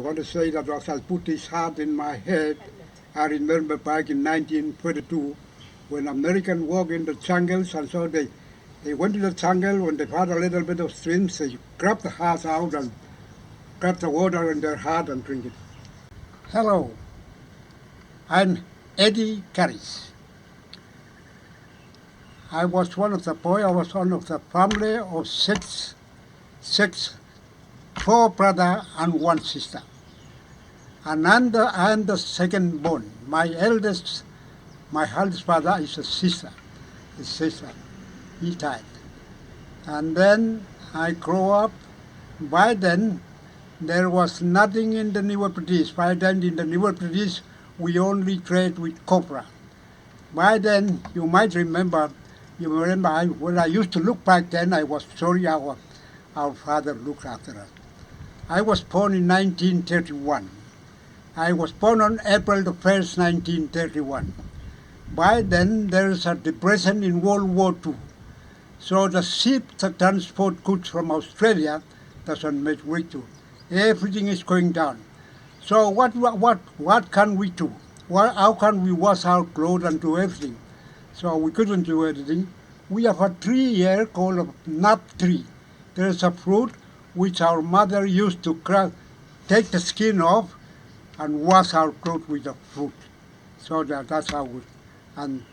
want to say that as I put this heart in my head, I remember back in 1922 when Americans walked in the jungles, and so they went to the jungle. When they found a little bit of streams, they grabbed the heart out and grabbed the water in their heart and drink it. Hello, I'm Eddy Karis. I was one of the boys. I was one of the family of six, four brothers and one sister. And I'm the second born. My eldest brother is a sister. His sister, he died. And then I grew up. By then, there was nothing in the New British. By then, in the New British, we only trade with copra. By then, you might remember, when I used to look back then, I was sorry our father looked after us. I was born in 1931. I was born on April the 1st, 1931. By then, there is a depression in World War II. So the ship that transport goods from Australia doesn't make way to. Everything is going down. So what can we do? How can we wash our clothes and do everything? So we couldn't do anything. We have a tree here called a nut tree. There is a fruit which our mother used to take the skin off and wash our clothes with the fruit. So that's how we. And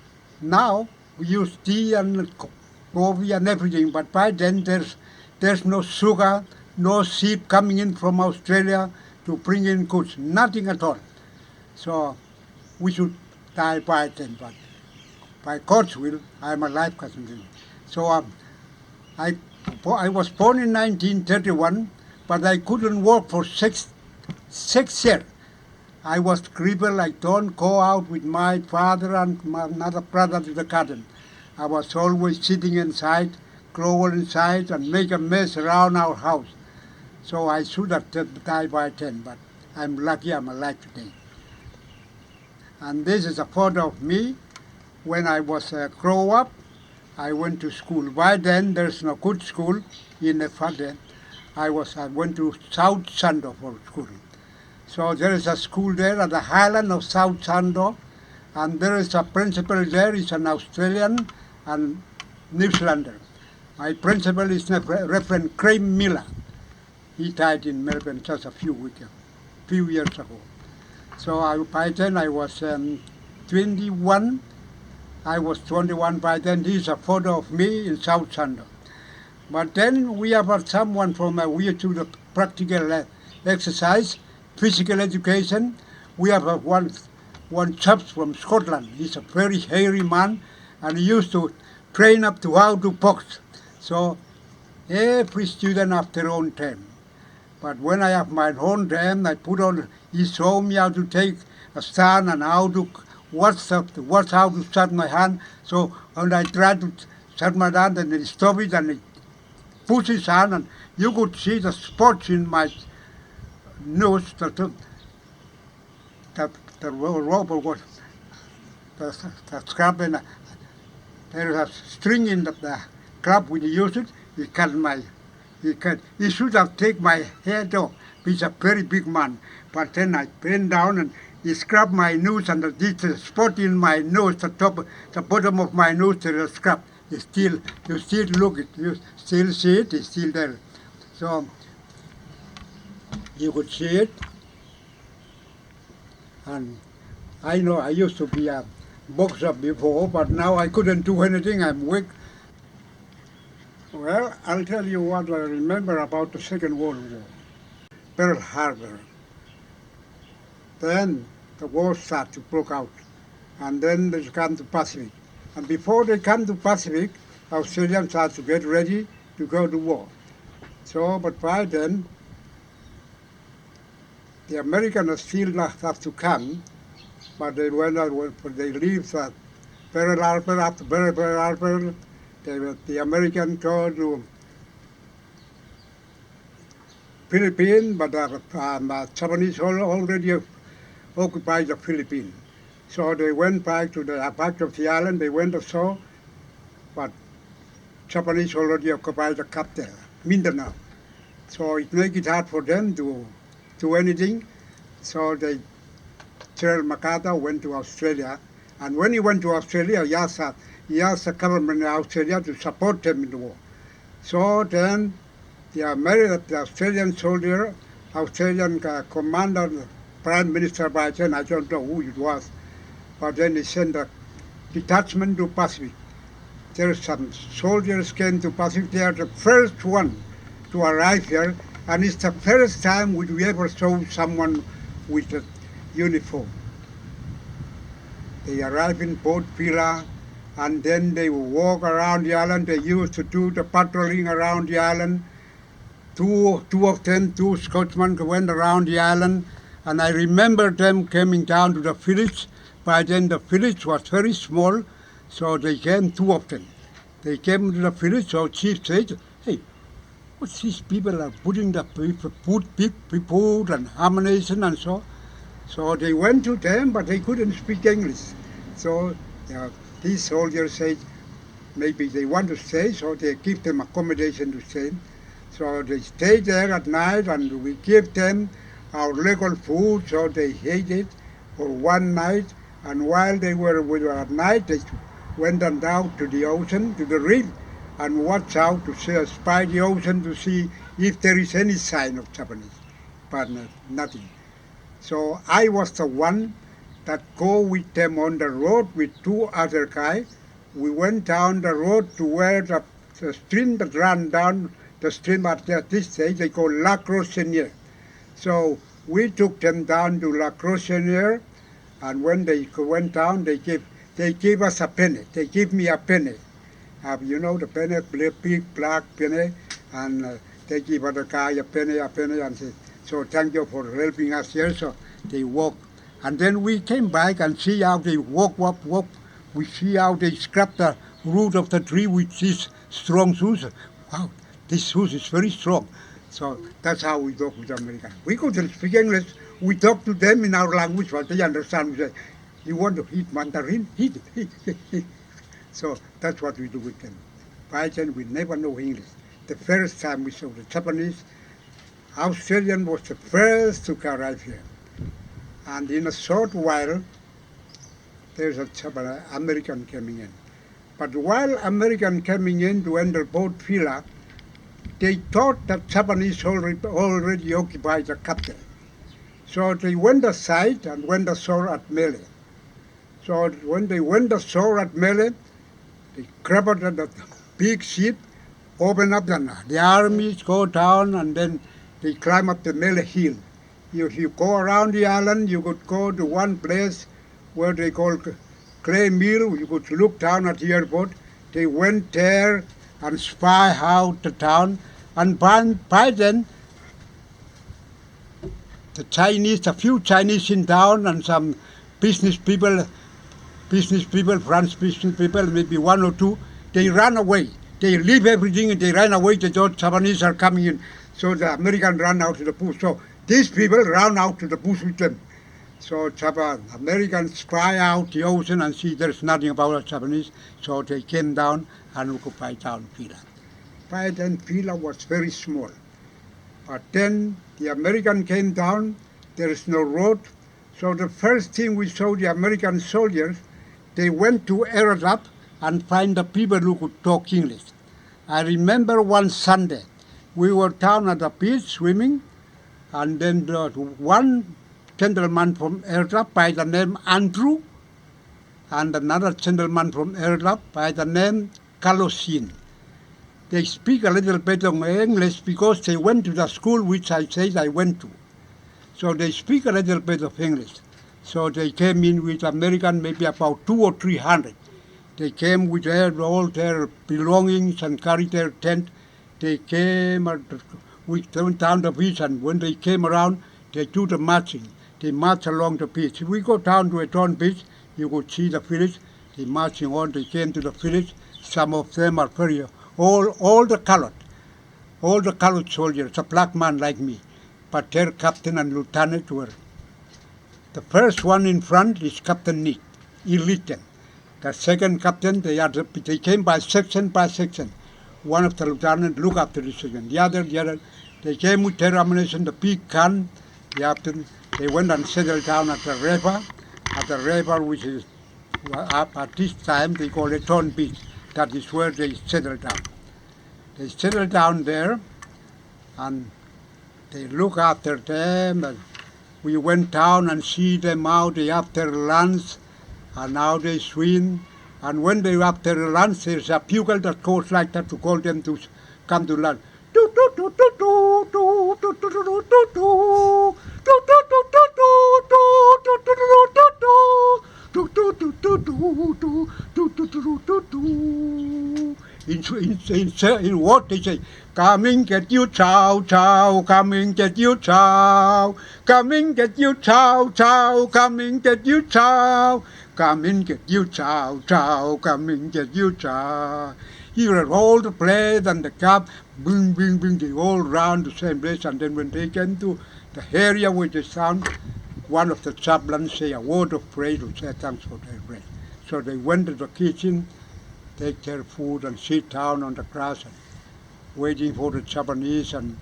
now we use tea and coffee and everything. But by then there's no sugar, no ship coming in from Australia to bring in goods, nothing at all. So we should die by then. But by God's will, I'm alive. So I was born in 1931, but I couldn't work for six years. I was crippled. I don't go out with my father and my another brother to the garden. I was always sitting inside, crawl inside, and make a mess around our house. So I should have died by then, but I'm lucky I'm alive today. And this is a photo of me when I was grow up. I went to school. By then, there's no good school in the Father. I went to South Sando for school. So there is a school there at the highland of South Sando, and there is a principal there. He's an Australian and New Zealander. My principal is Reverend Craig Miller. He died in Melbourne just a few years ago. So by then I was 21. I was 21 by then. This is a photo of me in South Sando. But then we have someone from we do the practical exercise, physical education. We have one chap from Scotland. He's a very hairy man, and he used to train up to how to box. So every student have their own time. But when I have my own time, he showed me how to take a stand and how to how to shut my hand. So when I tried to shut my hand, and he stopped it and he pushed his hand, and you could see the spots in my nose. The rubber was the scrap, and there is a string in the crab. When he used it, he cut my. He should have taken my head off. He's a very big man. But then I bent down and he scrubbed my nose, and the spot in my nose, the bottom of my nose, there is a scrap. You still look it, you still see it, it's still there. So you could see it. And I know I used to be a boxer before, but now I couldn't do anything. I'm weak. Well, I'll tell you what I remember about the Second World War. Pearl Harbor. Then the war started to break out, and then they come to Pacific. And before they come to Pacific, Australians had to get ready to go to war. So, but by then, the Americans still have to come, but they leave Pearl Harbor. After Pearl Harbor, the Americans go to Philippines, but the Japanese already occupied the Philippines. So they went back to the back of the island. They went ashore, but Japanese already occupied the capital, Mindanao. So it makes it hard for them to do anything. So General MacArthur went to Australia. And when he went to Australia, he asked the government of Australia to support him in the war. So then the Australian soldier, Australian commander, Prime Minister by then, I don't know who it was, but then he sent a detachment to Pacific. There some soldiers came to Pacific. They are the first one to arrive here, and it's the first time we ever saw someone with a uniform. They arrive in Port Vila, and then they walk around the island. They used to do the patrolling around the island. Two of them, two Scotsmen, went around the island, and I remember them coming down to the village. By then the village was very small, so they came, two of them. They came to the village, so chief said, hey, what's these people are putting the big food and ammunition and so. So they went to them, but they couldn't speak English. So these soldiers said maybe they want to stay, so they give them accommodation to stay. So they stayed there at night, and we gave them our local food, so they ate it for one night. And while they were at night, they went on down to the ocean, to the reef, and watched out to spy the ocean to see if there is any sign of Japanese. But nothing. So I was the one that go with them on the road with two other guys. We went down the road to where the stream that ran down the stream at this stage, they call La Croissonière. So we took them down to La Croissonière, and when they went down, they gave us a penny. They gave me a penny. You know the penny, big black penny, and they give other guy a penny, and say, so thank you for helping us here. So they walk. And then we came back and see how they walk. We see how they scrap the root of the tree with these strong shoes. Wow, this shoes is very strong. So that's how we talk with Americans. We couldn't speak English. We talk to them in our language, but they understand. We say, you want to eat mandarin? Eat it. So that's what we do with them. By then, we never know English. The first time we saw the Japanese, Australian was the first to arrive here. And in a short while, there's a American coming in. But while American coming in to enter Port Vila, they thought that Japanese already occupied the capital. So they went aside and went ashore at Mele. So when they went ashore at Mele, they grabbed the big ship, open up the armies, go down, and then they climb up the Mele Hill. If you go around the island, you could go to one place where they call Clay Mill. You could look down at the airport. They went there and spy out the town. And by then, a few Chinese in town and some business people, French business people, maybe one or two, they ran away. They leave everything and they ran away. They thought Japanese are coming in. So the Americans ran out to the bush. So these people ran out to the bush with them. So Americans spy out the ocean and see there's nothing about the Japanese. So they came down and occupied town Vila. By then, Vila was very small. But then the American came down. There is no road. So the first thing we saw the American soldiers, they went to Erratuck and find the people who could talk English. I remember one Sunday, we were down at the beach swimming, and then one gentleman from Erratuck by the name Andrew, and another gentleman from Erratuck by the name Kalosin. They speak a little bit of English because they went to the school which I said I went to. So they speak a little bit of English. So they came in with American, maybe about 200 or 300. They came with all their belongings and carried their tent. They came and we went down the beach, and when they came around, they do the marching. They march along the beach. If we go down to a town beach, you could see the village. They marching on. They came to the village. Some of them are very all the colored soldiers, a black man like me. But their captain and lieutenant were. The first one in front is Captain Nick. He lead them. The second captain, they came by section. One of the lieutenants looked after the second. The other, they came with their ammunition, the big gun, they went and settled down at the river, which is at this time they call it Thorn Beach. That is where they settled down. They settled down there, and they look after them. And we went down and see them out after lunch, and now they swim. And when they after lunch, there's a bugle that goes like that to call them to come to lunch. In what they say, coming get you chow chow, coming get you chow, coming get you chow chow, coming get you chow, coming get you chow chow, coming get you chow. Here all the place and the cup, boom, boom, boom, they all round the same place. And then when they came to the area where they found, one of the chaplains say a word of praise to say thanks for their bread. So they went to the kitchen, take their food and sit down on the grass and waiting for the Japanese. And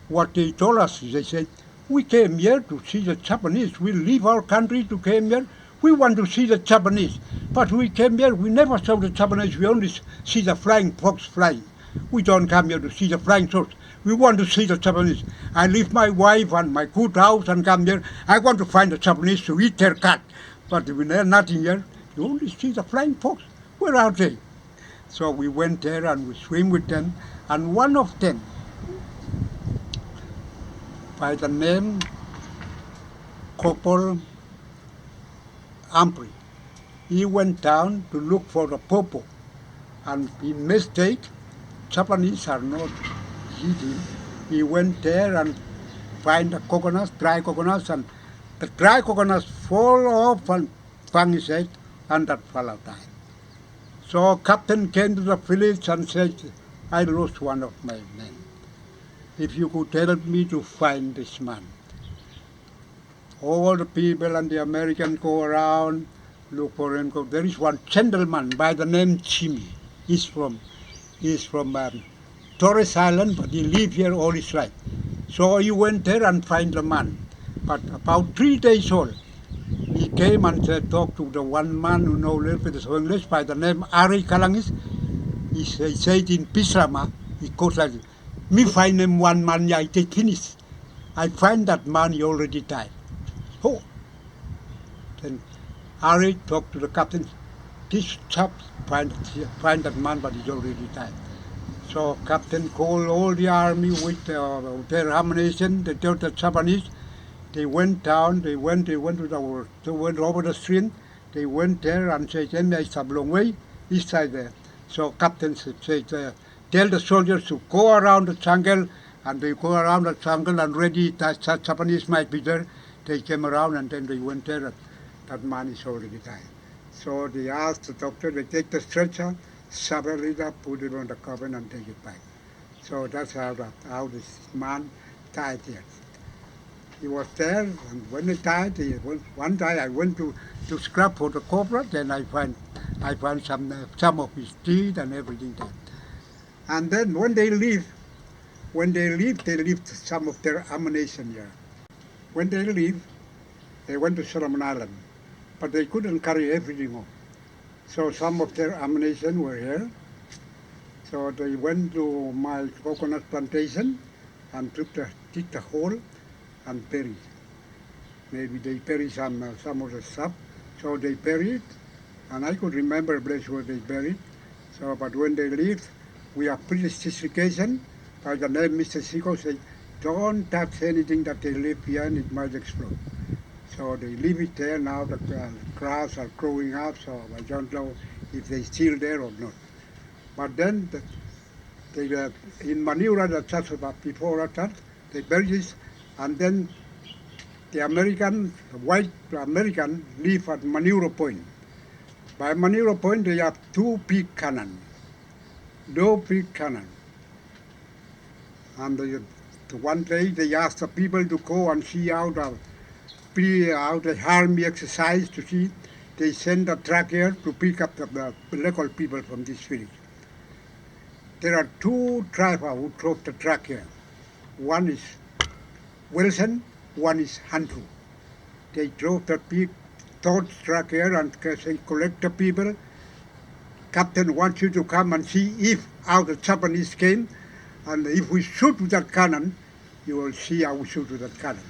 what they told us, they said, we came here to see the Japanese. We leave our country to come here. We want to see the Japanese. But we came here, we never saw the Japanese. We only see the flying fox flying. We don't come here to see the flying fox. We want to see the Japanese. I leave my wife and my good house and come here. I want to find the Japanese to eat their cat. But we have nothing here. You only see the flying fox. Where are they? So we went there and we swim with them. And one of them, by the name Corporal Humphrey, he went down to look for the popo. And in mistake, Japanese are not eating. He went there and find the coconuts, dry coconuts, and the dry coconuts fall off and bang his head, and that fellow died. So captain came to the village and said, I lost one of my men. If you could help me to find this man. All the people and the Americans go around, look for him. There is one gentleman by the name Jimmy. He's from Torres Island, but he lived here all his life. So he went there and find the man. But about 3 days old, he came and talked to the one man who knows a little bit of English by the name Ari Kalangis. He said in Pisrama, he goes like this, me find him one man, I take finish. I find that man, he already died. Oh. Then Ari talked to the captain, this chap find that man, but he's already died. So captain called all the army with their ammunition, they told the Japanese. They went down, they went over the stream, they went there and said, it's a long way, east side there. So captain said, tell the soldiers to go around the jungle, and they go around the jungle and ready, that Japanese might be there. They came around and then they went there, and that man is already died. So they asked the doctor, they take the stretcher, shovel it up, put it on the coffin and take it back. So that's how this man died here. He was there, and when he died, one day I went to scrap for the corporal, then I find some of his teeth and everything there. And then when they leave, they leave some of their ammunition here. When they leave, they went to Solomon Island, but they couldn't carry everything home. So some of their ammunition were here. So they went to my coconut plantation and took the hole and buried. Maybe they buried some of the stuff. So they buried, and I could remember a place where they buried. So, but when they leave, we have British certification by the name Mr. Siko said, don't touch anything that they leave behind, it might explode. So they leave it there. Now the grass are growing up, so I don't know if they're still there or not. But then in Manura, the church about before that, they buried this, and then the white American live at Manura Point. By Manura Point, they have two big cannon. And one day they asked the people to go and see how the army exercise to see. They send a truck here to pick up the local people from this village. There are two drivers who drove the truck here. One is Wilson one is Hantu. They drove the big tow truck here and they collect the people. Captain wants you to come and see if how the Japanese came, and if we shoot with that cannon, you will see how we shoot with that cannon.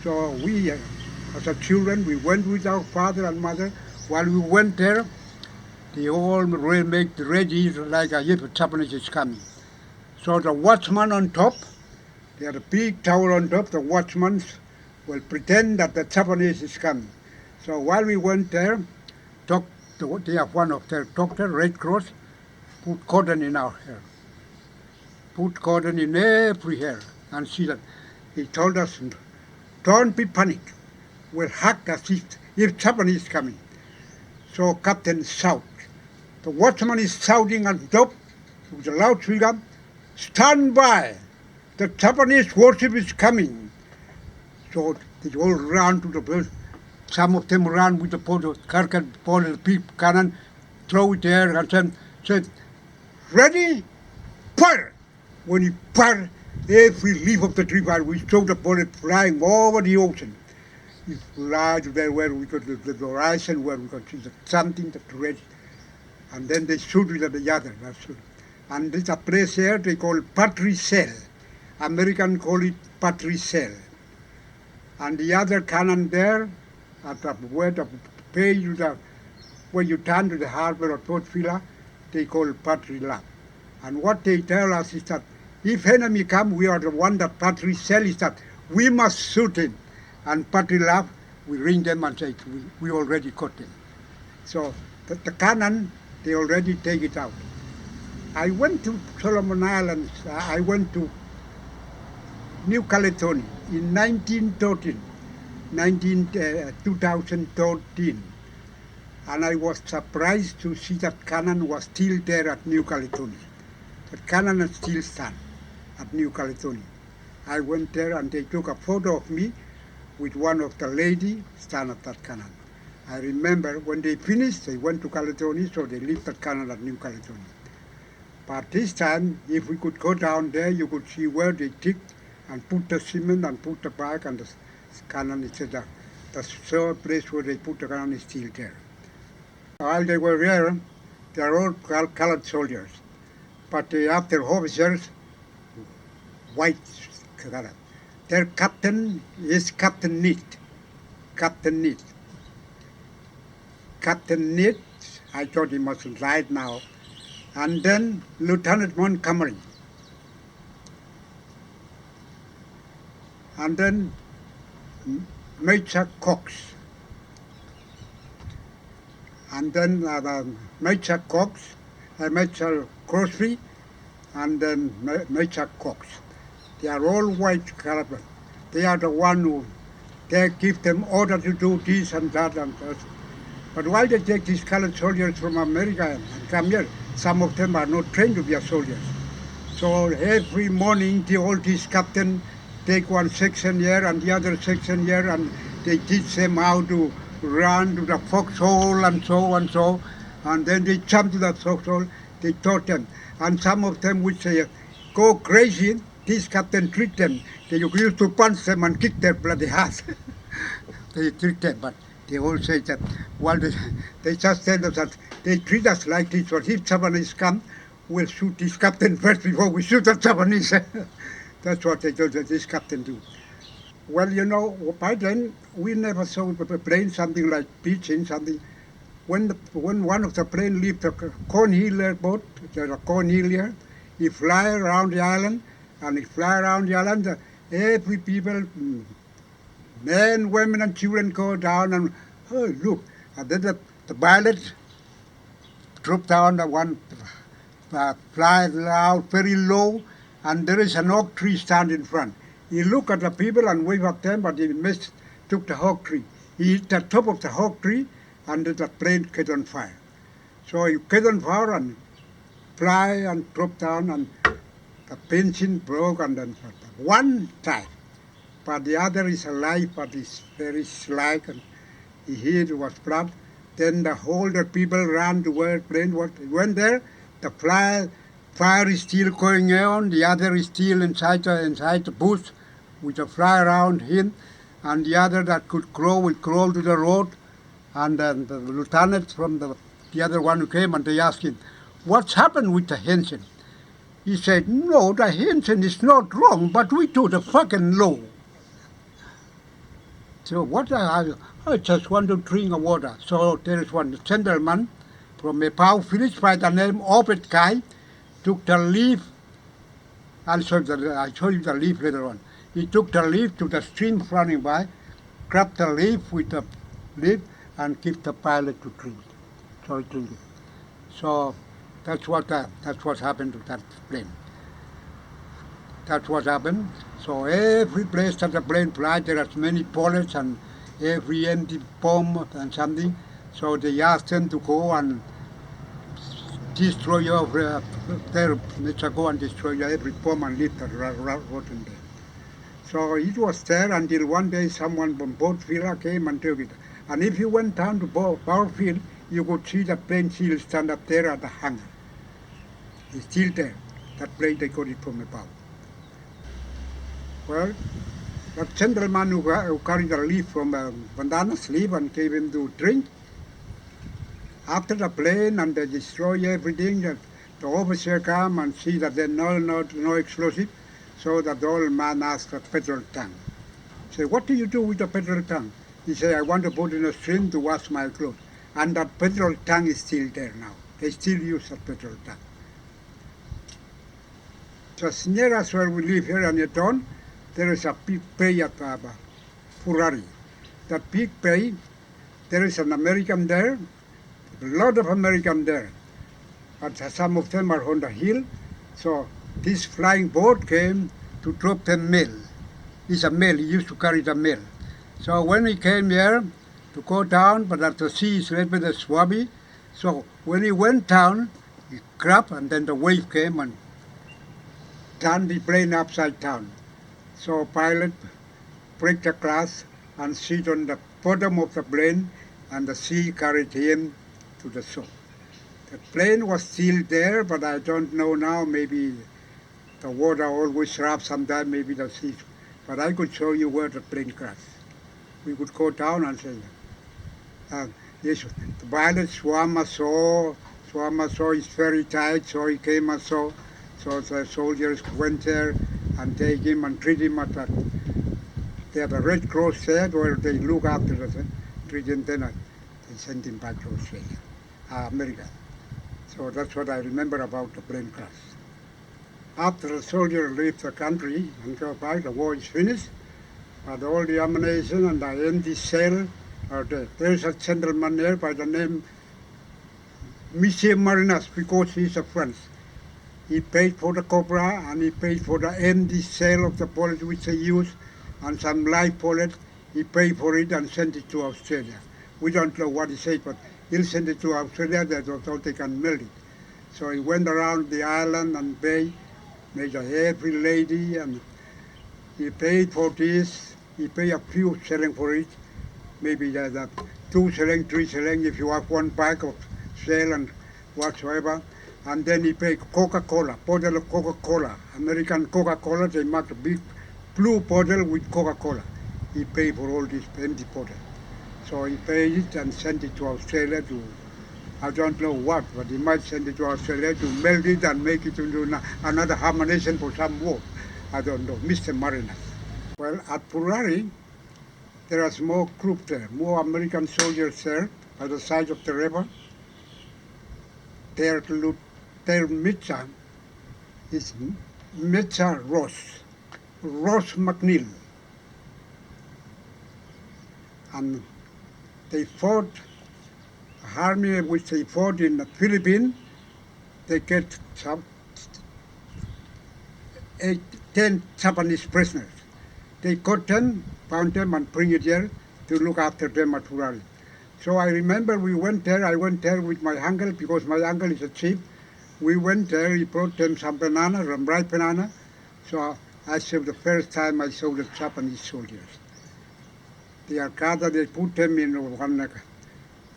So we, as a children, we went with our father and mother. While we went there, they all make ready like if a Japanese is coming. So the watchman on top, they had a big tower on top, the watchman will pretend that the Japanese is coming. So while we went there, they have one of their doctor, Red Cross, put cotton in our hair. Put cotton in every hair. And see that he told us, don't be panicked. We'll hack as if Japanese is coming. So Captain shout. The watchman is shouting on top with a loudspeaker, stand by! The Japanese warship is coming. So they all ran to the bird. Some of them ran with the the big cannon, throw it there, and said, ready, fire! When he fired, every leaf of the tree fire, we saw the bullet flying over the ocean. It flew to there where we could the horizon, where we could see something that red. And then they shoot with the other. And there's a place here they call Patricel. American call it Patricel. And the other cannon there, at the where the page where you turn to the harbor of Port Vila, they call Patrilap. And what they tell us is that if enemy come, we are the one that Patricel is that we must shoot him. And Patrilap, we ring them and say, we already caught them. So the cannon, they already take it out. I went to Solomon Islands, I went to New Caledonia in 2013, and I was surprised to see that cannon was still there at New Caledonia. That cannon is still stand at New Caledonia. I went there and they took a photo of me with one of the lady stand at that cannon. I remember when they finished, they went to Caledonia, so they left that cannon at New Caledonia. But this time, if we could go down there, you could see where they dig and put the cement and put the bark and the cannon. It's the third place where they put the cannon is still there. While they were there, they are all colored soldiers. But they have their officers, white color. Their captain is Captain Neat. Captain Neat. Captain Neat, I thought he must have died now. And then Lieutenant Montgomery. And then Major Cox. And then Major Cox, Major Crosby, and then Major Cox. They are all white caliber. They are the one who they give them order to do this and that and that. But while they take these colored soldiers from America and come here, some of them are not trained to be a soldiers. So every morning, all these captains take one section here and the other section here, and they teach them how to run to the foxhole and so and so. And then they jump to that foxhole, they taught them. And some of them would say, go crazy, this captain treat them. They used to punch them and kick their bloody ass. They treat them, but they all say that, well, they just tell us that they treat us like this, but if Japanese come, we'll shoot this captain first before we shoot the Japanese. That's what they told this captain do. Well, you know, by then, we never saw a plane, something like pitching, something. When one of the plane leaves the Cornhill boat, there's a Cornhill here, he fly around the island, and he fly around the island, every people, men, women, and children go down and, oh, look. And then the pilot drop down, the one fly out very low, and there is an oak tree stand in front. He look at the people and wave at them, but he took the oak tree. He hit the top of the oak tree, and the plane caught on fire. So he caught on fire and fly and drop down, and the engine broke, and then one died. But the other is alive, but he's very slight, and he hit was blood. Then the older people ran to where the plane was. They went there, the fire is still going on, the other is still inside the bush with a fly around him, and the other that could crawl will crawl to the road, and then the lieutenant from the other one who came, and they asked him, what's happened with the Henson? He said, no, the Henson is not wrong, but we do the fucking law. So what I just want to drink a water. So there is one gentleman from a Pau village by the name of Eddy Karis, took the leaf. I'll show you the leaf later on. He took the leaf to the stream running by, grabbed the leaf with the leaf, and give the pilot to drink. So he drink it. So that's what happened to that plane. That's what happened. So every place that the plane flies, there are many bullets and every empty bomb and something. So they asked them to go and destroy there. Let's go and destroy every bomb and leave the rotten there. So it was there until one day someone from Port Vila came and took it. And if you went down to Bowerfield, you could see the plane still stand up there at the hangar. It's still there. That plane, they got it from above. Well, that gentleman who carried the leaf from Vandana's leaf and gave him to drink, after the plane and they destroy everything, the officer come and see that there no explosive, so that the old man asked the petrol tank. He said, what do you do with the petrol tank? He said, I want to put in a stream to wash my clothes. And that petrol tank is still there now. They still use that petrol tank. Just near us where we live here in the town, there is a big bay at Purari. That big bay, there is an American there, a lot of Americans there. But some of them are on the hill. So this flying boat came to drop the mail. He's a mail, he used to carry the mail. So when he came here to go down, but at the sea is a little bit swabby. So when he went down, he grabbed and then the wave came and turned the plane upside down. So pilot break the glass and sit on the bottom of the plane and the sea carried him to the shore. The plane was still there, but I don't know now, maybe the water always wraps sometimes, maybe the sea. But I could show you where the plane crashed. We could go down and say, yes, the pilot swam ashore is very tight, so he came ashore. So the soldiers went there and take him and treat him at that. They have a Red Cross there where they look after the treat him, then they sent him back to Australia, America. So that's what I remember about the plane crash. After the soldier leaves the country and go back, the war is finished, but all the ammunition and the empty cell are there. There's a gentleman there by the name Monsieur Marinas, because he's a French. He paid for the Cobra and he paid for the empty cell of the bullet which they use and some live bullet. He paid for it and sent it to Australia. We don't know what he said, but he'll send it to Australia so they can melt it. So he went around the island and bay, made every lady, and he paid for this. He paid a few shillings for it, maybe 2 shillings, 3 shillings if you have one bag of shell and whatsoever. And then he paid Coca-Cola, bottle of Coca-Cola, American Coca-Cola. They make a big blue bottle with Coca-Cola. He paid for all this empty bottle. So he paid it and sent it to Australia to, I don't know what, but he might send it to Australia to melt it and make it into another ammunition for some war. I don't know, Mr. Marinas. Well, at Purari, there is more group there, more American soldiers there by the side of the river. Their Mitza is Mitza Ross McNeil. And they fought, army which they fought in the Philippines, they get 10 Japanese prisoners. They caught them, found them and bring it here to look after them at Purari. So I remember we went there, I went there with my uncle because my uncle is a chief. We went there, he brought them some banana, some ripe banana. So I saw the first time I saw the Japanese soldiers. They are gathered, they put them in one,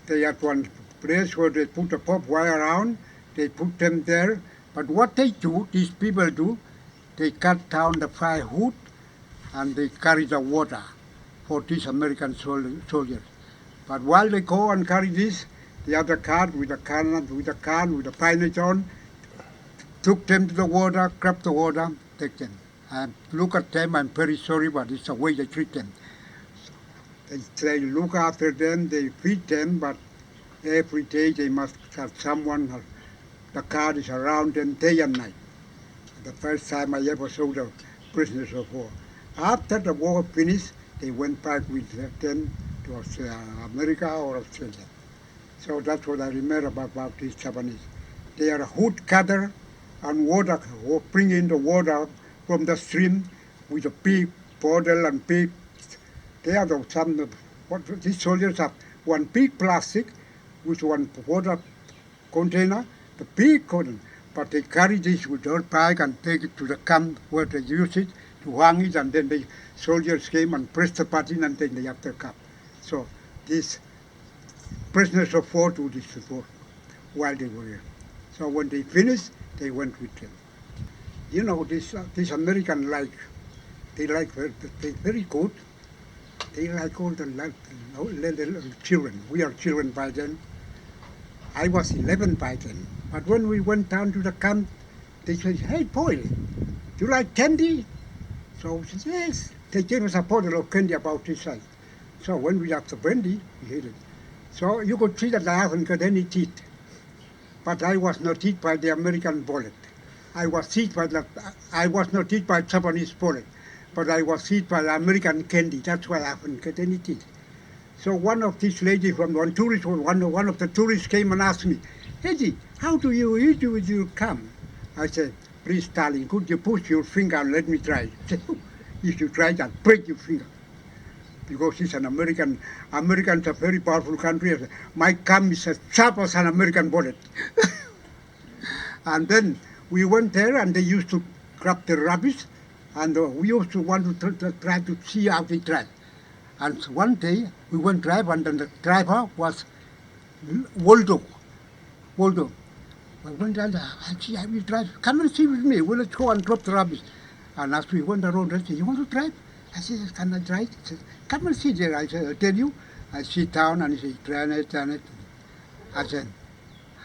they had one place where they put a pop wire around, they put them there. But what they do, these people do, they cut down the firewood and they carry the water for these American soldiers. But while they go and carry this, the other cart with the can, with the pineapple on, took them to the water, grab the water, take them. And look at them, I'm very sorry, but it's the way they treat them. They look after them, they feed them, but every day they must have someone, the guard is around them day and night. The first time I ever saw the prisoners of war. After the war finished, they went back with them to America or Australia. So that's what I remember about these Japanese. They are wood cutter and water, bring in the water from the stream with a big bottle and big. They are these soldiers have one big plastic with one water container, the big container. But they carry this with their bag and take it to the camp where they use it to hang it, and then the soldiers came and pressed the button, and then they have the cup. So these prisoners of war do this before while they were here. So when they finished, they went with them. You know, this American they're very good. They like all the little children. We are children by then. I was 11 by then. But when we went down to the camp, they said, "Hey, boy, do you like candy?" So we said, "Yes." They gave us a bottle of candy about this size. So when we had the brandy, we ate it. So you could see that I haven't got any teeth. But I was not hit by the American bullet. I was not hit by Japanese bullet, but I was hit by the American candy. That's why I haven't got any teeth. So one of these ladies from one of the tourists came and asked me, "Eddy, how do you eat with your gum?" I said, "Please, darling, could you push your finger and let me try?" She said, "If you try, I'll break your finger." Because it's an American's a very powerful country. My gum is as sharp as an American bullet. And then we went there, and they used to grab the rubbish, and we used to want to try to see how they drive. And one day we went drive, and then the driver was Waldo. I went down there, I see how you drive. "Come and see with me. Well, let's go and drop the rubbish." And as we went around, I said, "You want to drive?" I said, "Can I drive?" He said, "Come and sit there." I said, "I'll tell you." I sit down, and he said, "Turn it." I said,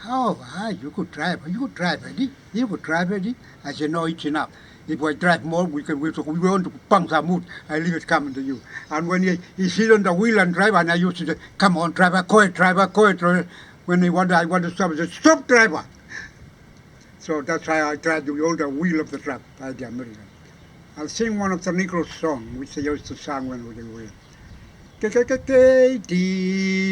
"Oh, you could drive. You could drive, Eddy. You could drive, Eddy." I said, "No, it's enough. If I drive more, we want to pump some wood. I leave it coming to you." And when he sit on the wheel and drive, and I used to say, "Come on, driver, quiet. When I want to stop, I said, "Stop, driver." So that's why I tried to hold the wheel of the truck by the American. I'll sing one of the Negro songs, which they used to sing when we were. "Katie,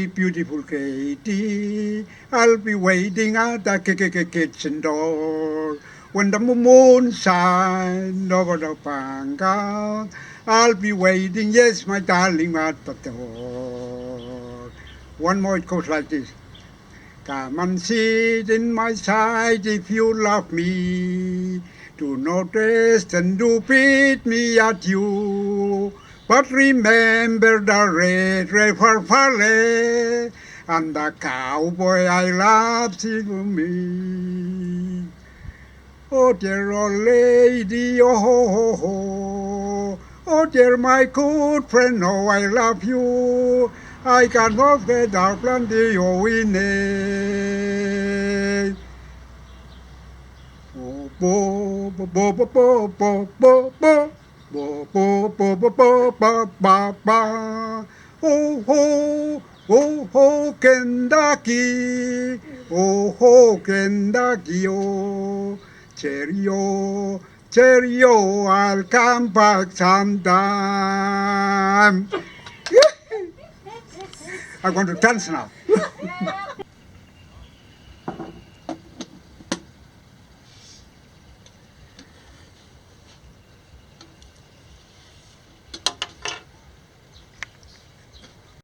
beautiful Katie, I'll be waiting at the kitchen door. When the moon shines over the panga, I'll be waiting, yes, my darling, at the door." One more, it goes like this. "Come and sit in my side if you love me. Do not rest and do beat me at you. But remember the red farfalle and the cowboy I love sing me. Oh, dear old lady, oh, dear my good friend, oh, I love you. I cannot forget our plenty, oh, in it. Bo bo bo bo bo bo bo bo bo bo bo bo bo ba ba ba. Oh, Kentucky, oh, Kentucky, oh, Cheerio, I'll come back sometime. I want to dance now.